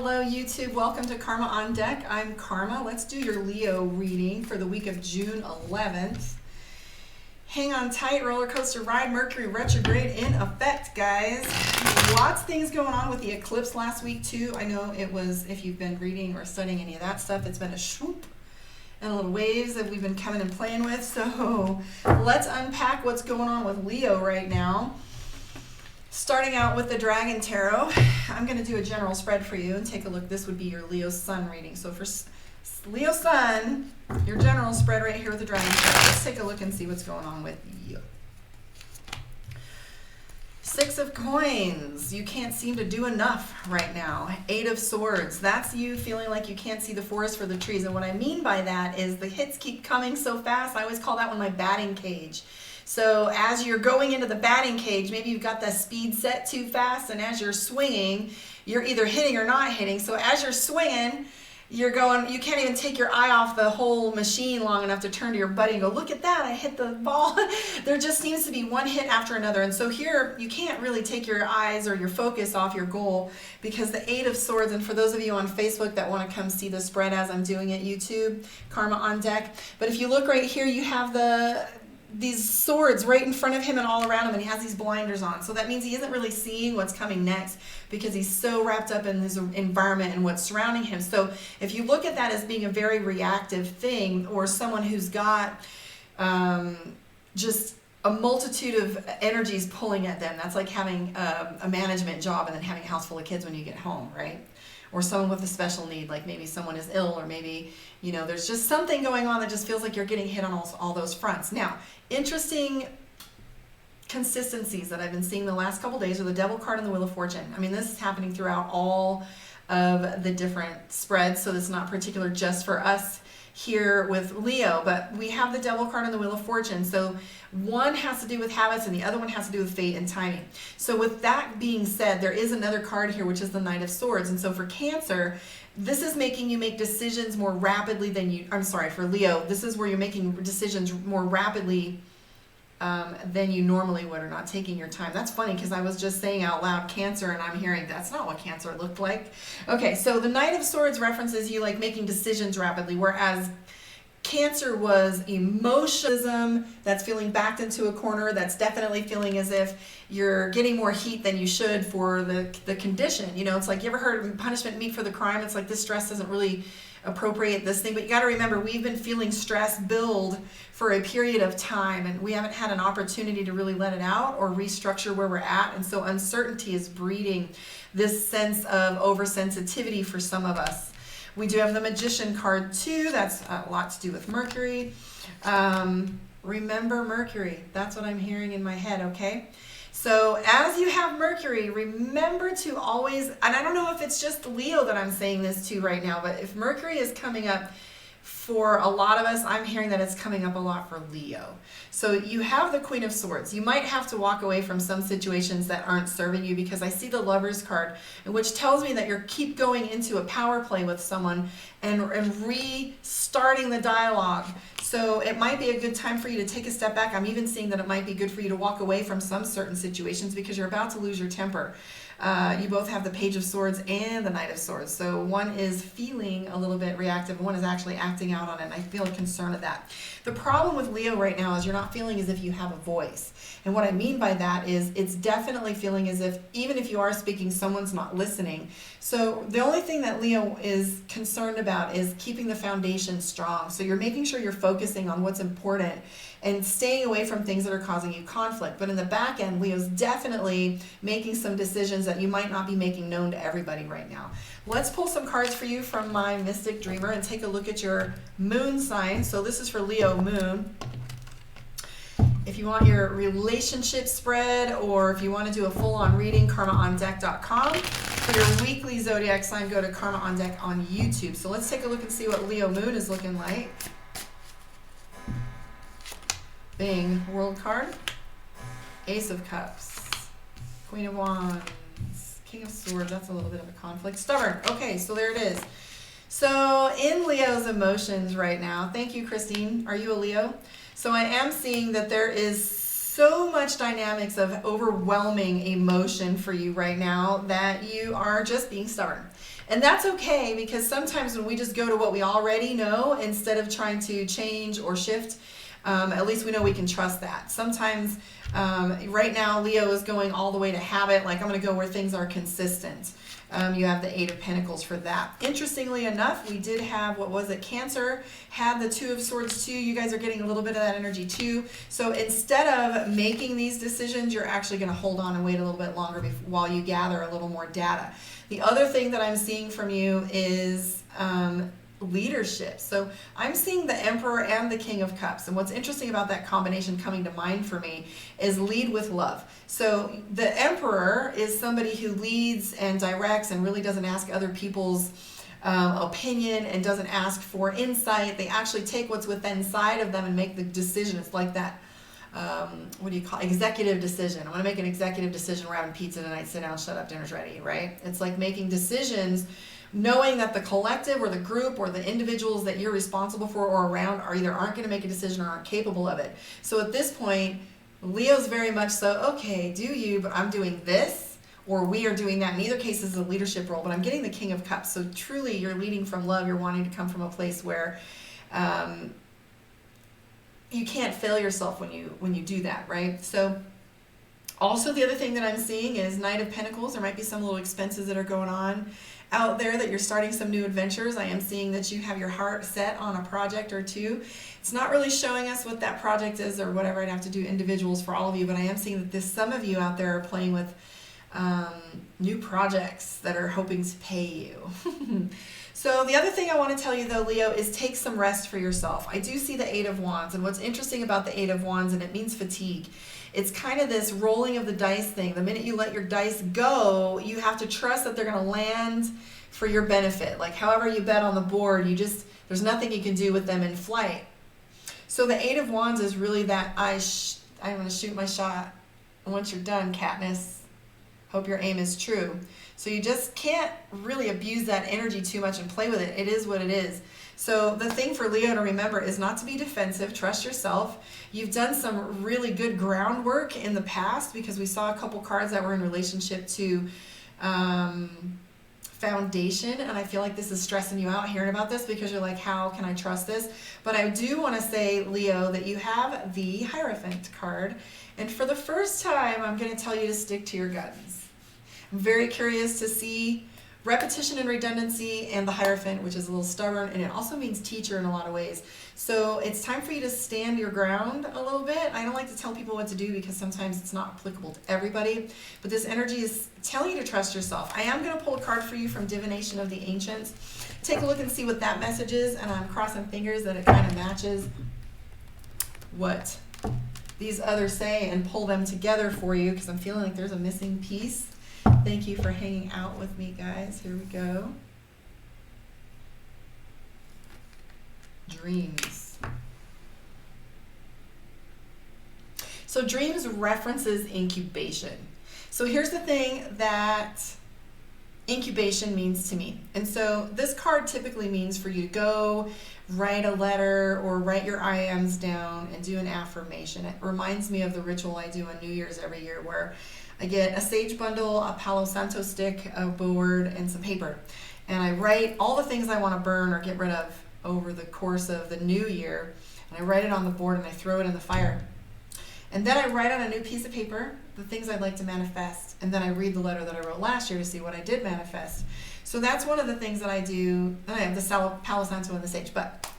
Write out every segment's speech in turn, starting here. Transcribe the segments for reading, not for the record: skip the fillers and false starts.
Hello YouTube, welcome to Karma on Deck. I'm Karma. Let's do your Leo reading for the week of June 11th. Hang on tight, roller coaster ride, Mercury retrograde in effect, guys. Lots of things going on with the eclipse last week too. I know it was, if you've been reading or studying any of that stuff, it's been a swoop and little waves that we've been coming and playing with. So let's unpack what's going on with Leo right now. Starting out with the Dragon Tarot, I'm going to do a general spread for you and take a look. This would be your Leo Sun reading. So for Leo Sun, your general spread right here with the Dragon Tarot. Let's take a look and see what's going on with you. Six of Coins. You can't seem to do enough right now. Eight of Swords. That's you feeling like you can't see the forest for the trees. And what I mean by that is the hits keep coming so fast. I always call that one my batting cage. So as you're going into the batting cage, maybe you've got the speed set too fast, and as you're swinging, you're either hitting or not hitting. So as you're swinging, you're going, you can't even take your eye off the whole machine long enough to turn to your buddy and go, look at that, I hit the ball. There just seems to be one hit after another. And so here, you can't really take your eyes or your focus off your goal because the Eight of Swords, and for those of you on Facebook that want to come see the spread as I'm doing it, YouTube, Karma on Deck. But if you look right here, you have these swords right in front of him and all around him, and he has these blinders on. So that means he isn't really seeing what's coming next because he's so wrapped up in his environment and what's surrounding him. So if you look at that as being a very reactive thing, or someone who's got just a multitude of energies pulling at them, that's like having a management job and then having a house full of kids when you get home, right? Or someone with a special need, like maybe someone is ill, or maybe, you know, there's just something going on that just feels like you're getting hit on all those fronts. Now, interesting consistencies that I've been seeing the last couple days are the Devil card and the Wheel of Fortune. I mean, this is happening throughout all of the different spreads, so it's not particular just for us here with Leo, but we have the Devil card and the Wheel of Fortune. So one has to do with habits and the other one has to do with fate and timing. So with that being said, there is another card here, which is the Knight of Swords. And so for Cancer, this is making you make decisions more rapidly than you, I'm sorry, for Leo, this is where you're making decisions more rapidly than you normally would, or not taking your time. That's funny because I was just saying out loud Cancer and I'm hearing that's not what Cancer looked like. Okay, so the Knight of Swords references you like making decisions rapidly, whereas Cancer was emotionalism, that's feeling backed into a corner, that's definitely feeling as if you're getting more heat than you should for the condition. You know, it's like, you ever heard of punishment meet for the crime? It's like this stress doesn't really appropriate this thing, but you got to remember, we've been feeling stress build for a period of time, and we haven't had an opportunity to really let it out or restructure where we're at. And so uncertainty is breeding this sense of oversensitivity for some of us. We do have the Magician card too. That's a lot to do with Mercury. Remember Mercury. That's what I'm hearing in my head, okay? So as you have Mercury, remember to always, and I don't know if it's just Leo that I'm saying this to right now, but if Mercury is coming up for a lot of us, I'm hearing that it's coming up a lot for Leo. So you have the Queen of Swords. You might have to walk away from some situations that aren't serving you, because I see the Lover's card, which tells me that you're keep going into a power play with someone and restarting the dialogue. So it might be a good time for you to take a step back. I'm even seeing that it might be good for you to walk away from some certain situations because you're about to lose your temper. You both have the Page of Swords and the Knight of Swords. So one is feeling a little bit reactive and one is actually acting out on it. And I feel a concern of that. The problem with Leo right now is you're not feeling as if you have a voice. And what I mean by that is it's definitely feeling as if even if you are speaking, someone's not listening. So the only thing that Leo is concerned about is keeping the foundation strong. So you're making sure you're focusing on what's important and staying away from things that are causing you conflict. But in the back end, Leo's definitely making some decisions that you might not be making known to everybody right now. Let's pull some cards for you from my Mystic Dreamer and take a look at your moon sign. So this is for Leo Moon. If you want your relationship spread, or if you want to do a full-on reading, karmaondeck.com. For your weekly zodiac sign, go to Karma on Deck on YouTube. So let's take a look and see what Leo Moon is looking like. Bing, World card, Ace of Cups, Queen of Wands, King of Swords. That's a little bit of a conflict. Stubborn. Okay, so there it is. So in Leo's emotions right now, thank you, Christine. Are you a Leo? So I am seeing that there is so much dynamics of overwhelming emotion for you right now that you are just being stubborn. And that's okay, because sometimes when we just go to what we already know instead of trying to change or shift, at least we know we can trust that. Sometimes, right now, Leo is going all the way to habit, like I'm going to go where things are consistent. You have the Eight of Pentacles for that. Interestingly enough, we did have, what was it, Cancer had the Two of Swords too. You guys are getting a little bit of that energy too. So instead of making these decisions, you're actually going to hold on and wait a little bit longer while you gather a little more data. The other thing that I'm seeing from you is leadership. So I'm seeing the Emperor and the King of Cups. And what's interesting about that combination coming to mind for me is lead with love. So the Emperor is somebody who leads and directs and really doesn't ask other people's opinion and doesn't ask for insight. They actually take what's within inside of them and make the decision. It's like that, what do you call it? Executive decision. I'm going to make an executive decision. We're having pizza tonight. Sit down, shut up, dinner's ready, right? It's like making decisions knowing that the collective or the group or the individuals that you're responsible for or around are either aren't going to make a decision or aren't capable of it. So at this point, Leo's very much so, okay, do you, but I'm doing this, or we are doing that. In either case is a leadership role, but I'm getting the King of Cups. So truly you're leading from love. You're wanting to come from a place where you can't fail yourself when you do that, right? So also the other thing that I'm seeing is Knight of Pentacles. There might be some little expenses that are going on out there, that you're starting some new adventures. I am seeing that you have your heart set on a project or two. It's not really showing us what that project is or whatever. I'd have to do individuals for all of you, but I am seeing that some of you out there are playing with new projects that are hoping to pay you. So the other thing I want to tell you though, Leo, is take some rest for yourself. I do see the Eight of Wands, and what's interesting about the Eight of Wands, and it means fatigue, it's kind of this rolling of the dice thing. The minute you let your dice go, you have to trust that they're going to land for your benefit. Like however you bet on the board, there's nothing you can do with them in flight. So the Eight of Wands is really that I'm going to shoot my shot. And once you're done, Katniss, hope your aim is true. So you just can't really abuse that energy too much and play with it. It is what it is. So the thing for Leo to remember is not to be defensive. Trust yourself. You've done some really good groundwork in the past, because we saw a couple cards that were in relationship to foundation, and I feel like this is stressing you out hearing about this, because you're like, how can I trust this? But I do want to say, Leo, that you have the Hierophant card, and for the first time I'm going to tell you to stick to your guns. I'm very curious to see repetition and redundancy, and the Hierophant, which is a little stubborn, and it also means teacher in a lot of ways. So it's time for you to stand your ground a little bit. I don't like to tell people what to do, because sometimes it's not applicable to everybody, but this energy is telling you to trust yourself. I am going to pull a card for you from Divination of the Ancients. Take a look and see what that message is, and I'm crossing fingers that it kind of matches what these others say, and pull them together for you, because I'm feeling like there's a missing piece. Thank you for hanging out with me, guys. Here we go. Dreams. So dreams references incubation. So here's the thing that incubation means to me. And so this card typically means for you to go write a letter or write your I ams down and do an affirmation. It reminds me of the ritual I do on New Year's every year, where I get a sage bundle, a Palo Santo stick, a board, and some paper. And I write all the things I want to burn or get rid of over the course of the new year. And I write it on the board and I throw it in the fire. And then I write on a new piece of paper the things I'd like to manifest. And then I read the letter that I wrote last year to see what I did manifest. So that's one of the things that I do. And I have the Palo Santo and the sage. But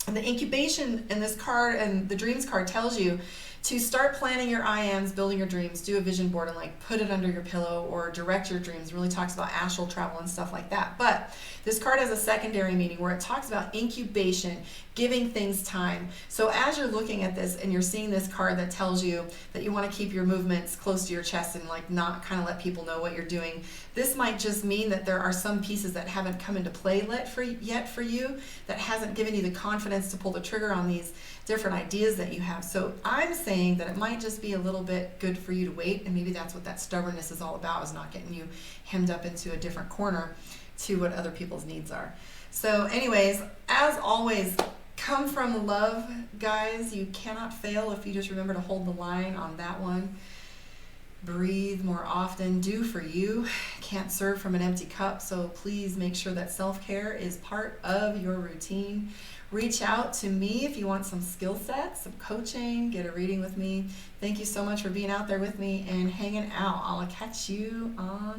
the incubation in this card, and the dreams card, tells you to start planning your I ams, building your dreams, do a vision board, and like put it under your pillow or direct your dreams. It really talks about astral travel and stuff like that. But this card has a secondary meaning where it talks about incubation, giving things time. So as you're looking at this and you're seeing this card that tells you that you want to keep your movements close to your chest and like not kind of let people know what you're doing, this might just mean that there are some pieces that haven't come into play yet for you, that hasn't given you the confidence to pull the trigger on these different ideas that you have. So I'm saying that it might just be a little bit good for you to wait, and maybe that's what that stubbornness is all about, is not getting you hemmed up into a different corner to what other people's needs are. So anyways, as always, come from love, guys. You cannot fail if you just remember to hold the line on that one. Breathe more often. Do for you. can't serve from an empty cup. So please make sure that self-care is part of your routine. Reach out to me if you want some skill sets, some coaching, get a reading with me. Thank you so much for being out there with me and hanging out. I'll catch you on